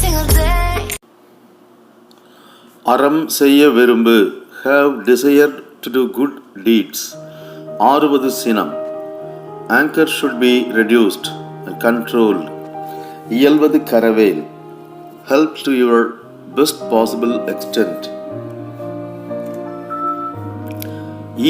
single day. அறம் செய்ய விரும்பு. Have desire to do good deeds. ஆறுவது சினம். Anger should be reduced and controlled. இயல்வது கரவேல். Help to your best possible extent.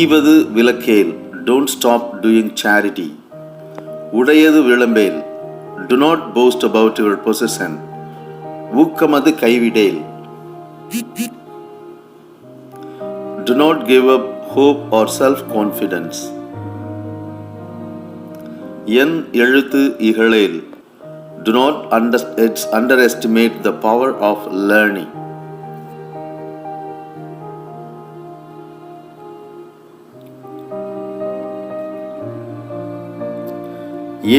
ஈவது விலக்கேல். Don't stop doing charity. உடையது விளம்பேல். Do not boast about your possession. ஊக்கமது கைவிடேல். Do not give up hope or self-confidence. என் எழுத்து இகழேல். Do not underestimate the power of learning.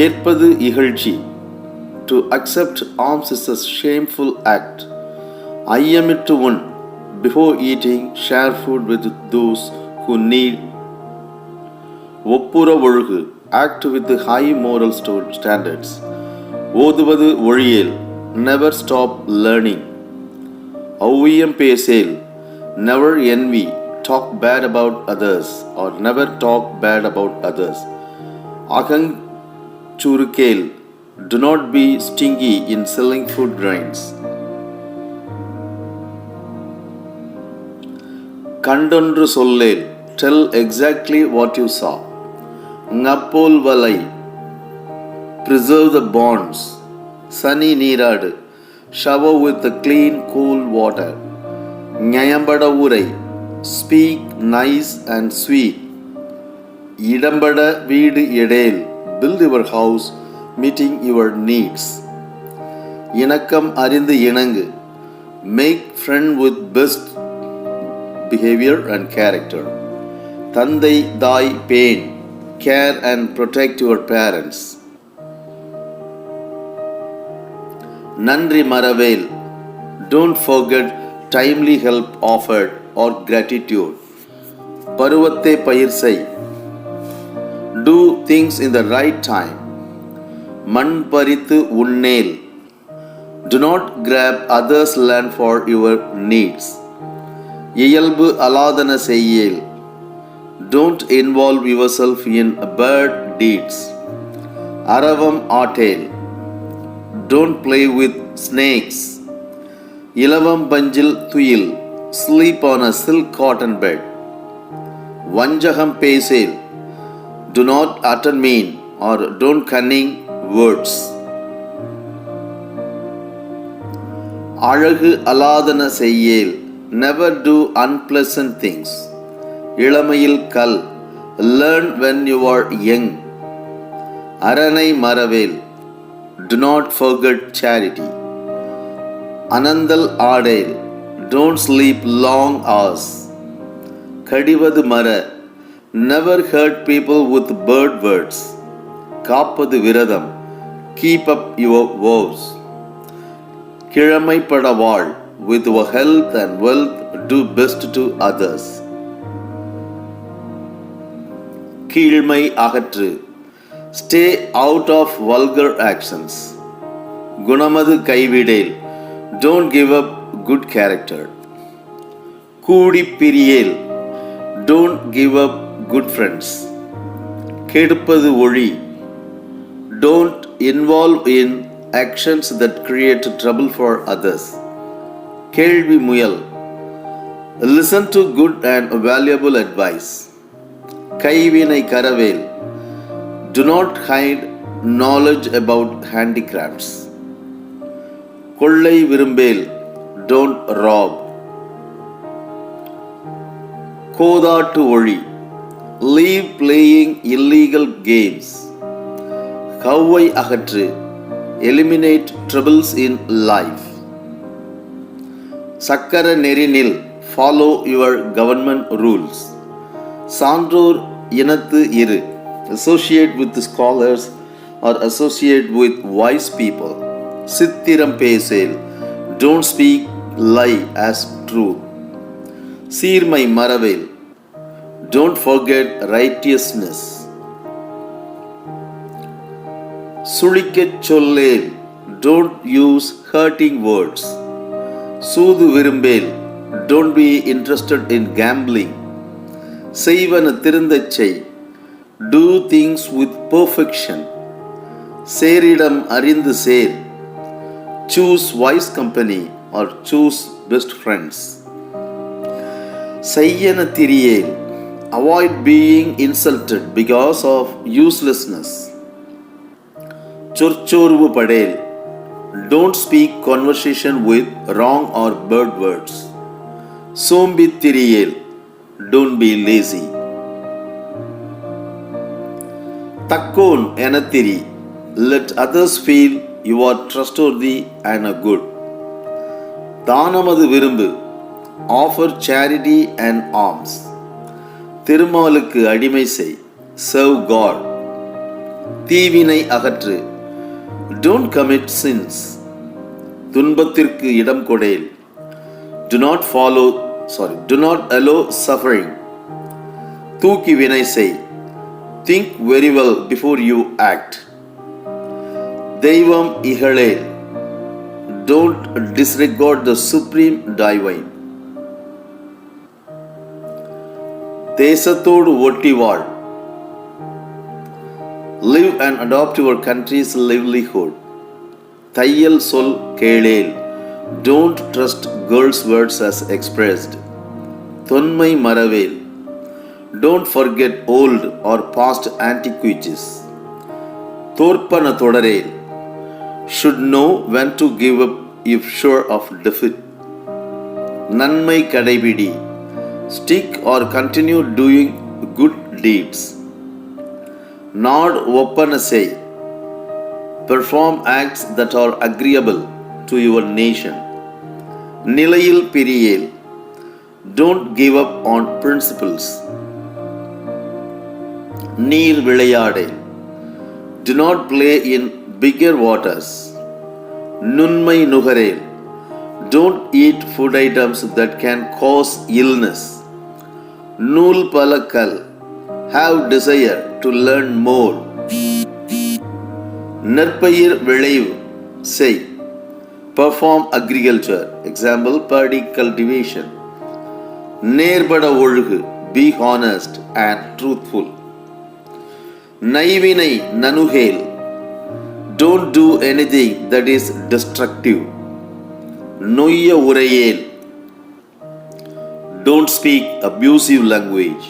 ஏற்பது இகழ்ச்சி. To accept alms is a shameful act. ஐயமிட்டு உண். Before eating, share food with those who need. ஒப்புர ஒழுகு. Act with high moral standards. ஓதுவது ஒழியேல். Never stop learning. ஔவியம் பேசேல். Never envy. Talk bad about others or never talk bad about others. அகஞ்சுருக்கேல். Do not be stingy in selling food grains. கண்டொன்று சொல்லேல். Tell exactly what you saw. ngapol valai. Preserve the bonds. Sani நீராடு. Shower with the clean cool water. ஞயம்பட உரை. Speak nice and sweet. இடம்பட வீடு எடேல். Build your house meeting your needs. இணக்கம் அறிந்து இணங்கு. Make friend with best behavior and character. தந்தை தாய் பேண். Care and protect your parents. நன்றி மறவேல். Don't forget timely help offered or gratitude. பருவத்தை பயிர் செய். Do things in the right time. மண் பறித்து உண்ணேல். Do not grab others' land for your needs. இயல்பு அலாதன செய்யேல். Don't involve yourself in bad deeds. அரவம் ஆட்டேல். Don't play with snakes. இலவம் பஞ்சில் துயில். Sleep on a silk cotton bed. வஞ்சகம் பேசேல். Do not utter mean or don't cunning words. அழகு அலாதன செய்யேல். Never do unpleasant things. இளமையில் கல். Learn when you are young. அரணை மறவேல். Do not forget charity. அனந்தல் ஆடேல். Don't sleep long hours. கடிவது மற. Never hurt people with bad words. காப்பது விரதம். Keep up your vows. கிழமைப்பட வாழ். With your health and wealth, do best to others. கீழ்மை அகற்று. Stay out of vulgar actions. குணமது கைவிடேல். Don't give up good character. கூடி பிரியேல். Don't give up good friends. கெடுப்பது ஒழி. Don't involve in actions that create trouble for others. கேள்வி முயல். Listen to good and valuable advice. கைவினை கரவேல். Do not hide knowledge about handicrafts. கொள்ளை விரும்பேல். Don't rob. கோதாட்டு ஒழி. Leave playing illegal games. கவ்வை அகற்று. Eliminate troubles in life. சக்கர நெறினில். Follow your government rules. சான்றோர் இனத்து இரு. Associate with scholars or associate with wise people. சித்திரம் பேசேல். Don't speak lie as truth. சீர்மை மறவேல். Don't forget righteousness. சுழிக்கச் சொல்லேல். don't use hurting words. Soodhu விரும்பேல், don't be interested in gambling. செய்வன திருந்தச் செய், do things with perfection. சேரிடம் அறிந்து சேர், choose wise company or choose best friends. செய்யன திரியேல், avoid being insulted because of uselessness. சொற்சோர்வு Patel, don't speak conversation with wrong or bad words. சோம்பி திரியேல், don't be lazy. தக்கோன் எனத்திரி, let others feel you are trustworthy and a good. தானமது விரும்பு, offer charity and alms. திருமாலுக்கு அடிமை செய், serve God. தீவினை அகற்று, don't commit sins. துன்பத்திற்கு இடம் கொடேல், do not allow suffering. தூக்கி வினை செய், think very well before you act. தெய்வம் இகழேல், don't disregard the supreme divine. தேசத்தோடு ஒட்டி வாழ், live and adopt your country's livelihood. தையல் சொல் கேளேல், don't trust girls' words as expressed. தொன்மை மறவேல், don't forget old or past antiquities. தோற்பன தொடரேல், should know when to give up if sure of defeat. நன்மை கடைபிடி, stick or continue doing good deeds. நாட் ஒப்பன செய், perform acts that are agreeable to your nation. நிலையில் பிரியேல், don't give up on principles. நீர் விளையாடேல், do not play in bigger waters. நுண்மை நுகரேல், don't eat food items that can cause illness. நூல் பலக்கல், have desire to learn more. நற்பயிர் விளைவு செய், perform agriculture, example paddy cultivation. நேர்பட ஒழுகு, be honest and truthful. நைவினை நனுகேல், don't do anything that is destructive. நொய்ய உரையேல், don't speak abusive language.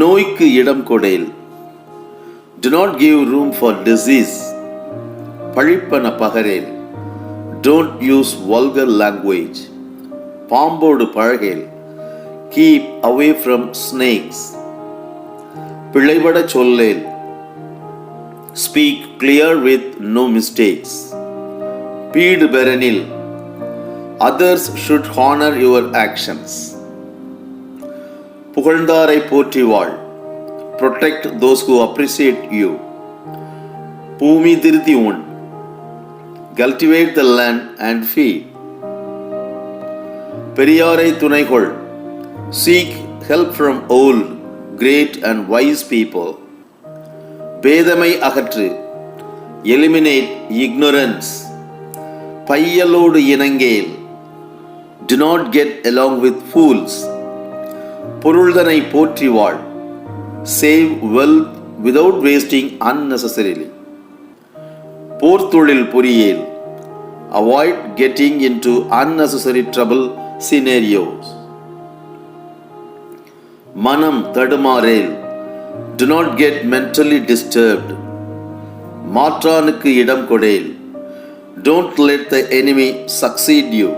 நோய்க்கு இடம் கொடேல், do not give room for disease. பழிப்பன பகரேல், don't use vulgar language. பாம்போடு பழகேல், keep away from snakes. பிழைபட சொல்லேல், speak clear with no mistakes. பீடு பெறனில், others should honor your actions. புகழ்ந்தாரை போற்றி வாழ், protect those who appreciate you. பூமி திருத்தி உண், cultivate the land and feed. பெரியாரை துணைகொள், seek help from old, great and wise people. பேதமை அகற்று, eliminate ignorance. பையலோடு இணங்கேல், do not get along with fools. பொருள்தனை போற்றி வாழ், save wealth without wasting unnecessarily. போர்த்தொழில் புரியேல், avoid getting into unnecessary trouble scenarios. மனம் தடுமாறேல், do not get mentally disturbed. மாற்றானுக்கு இடம் கொடேல், don't let the enemy succeed you.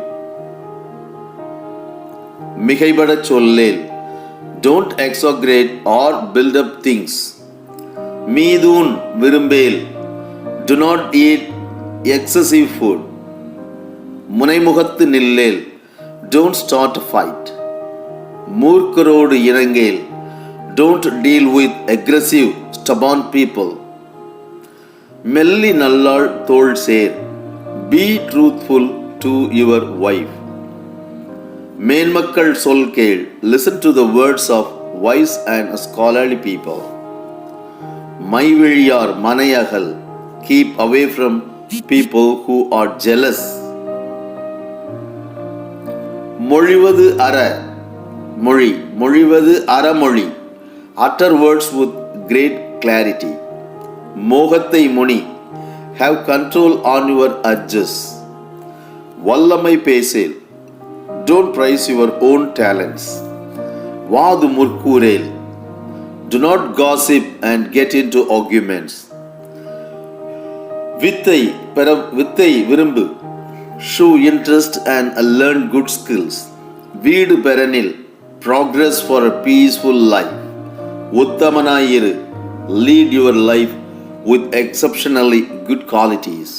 மிகைபடச் சொல்லேல், don't exaggerate or build up things. மீதூன் விரும்பேல், do not eat excessive food. முனைமுகத்து நில்லேல், don't start a fight. மூர்க்கரோடு இணங்கேல், don't deal with aggressive, stubborn people. மெல்லி நல்லாள் தோள் சேர், be truthful to your wife. மேன்மக்கள் சொல் கேள், listen to the words of wise and scholarly people. மைவிழியார் மனையகல், Keep away from people who are jealous. மொழிவது அற மொழி மொழிவது அறமொழி. Utter words with great clarity. மோகத்தை முனி. Have control on your urges. வல்லமை பேசேல். Don't praise your own talents. வாது முற்கூரேல். Do not gossip and get into arguments. வித்தை விரும்பு. Show interest and learn good skills. வீடு பெறனில். Progress for a peaceful life. உத்தமனாயிரு. Lead your life with exceptionally good qualities.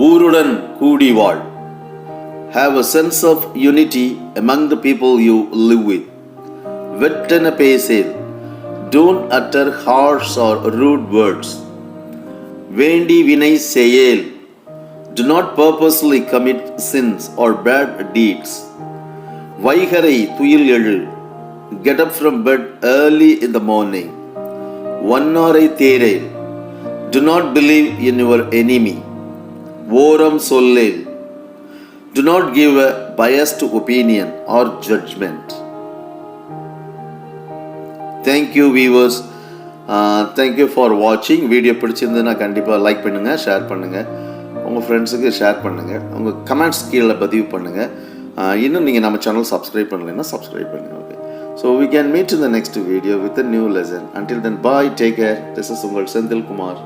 ஊருடன் கூடி வாழ். Have a sense of unity among the people you live with. வெட்டென பேசேல். Don't utter harsh or rude words. வேண்டி வினை செய்யேல். Do not purposely commit sins or bad deeds. வைகரை துயில் எழு. Get up from bed early in the morning. வன்னாரை தேரேல். Do not believe in your enemy. ஓரம் சொல்லேல். Do not give a biased opinion or judgment. Thank you viewers. Thank you for watching. Video பிடிச்சிருந்ததுன்னா கண்டிப்பாக like பண்ணுங்கள், share பண்ணுங்கள், உங்கள் ஃப்ரெண்ட்ஸுக்கு share பண்ணுங்கள், உங்கள் comments கீழே பதிவு பண்ணுங்கள். இன்னும் நீங்கள் நம்ம சேனல் சப்ஸ்கிரைப் பண்ணலைன்னா சப்ஸ்கிரைப் பண்ணுங்கள். Okay, so we can meet in the next video with a new lesson. Until then, bye, take care. This is உங்கள் செந்தில்குமார்.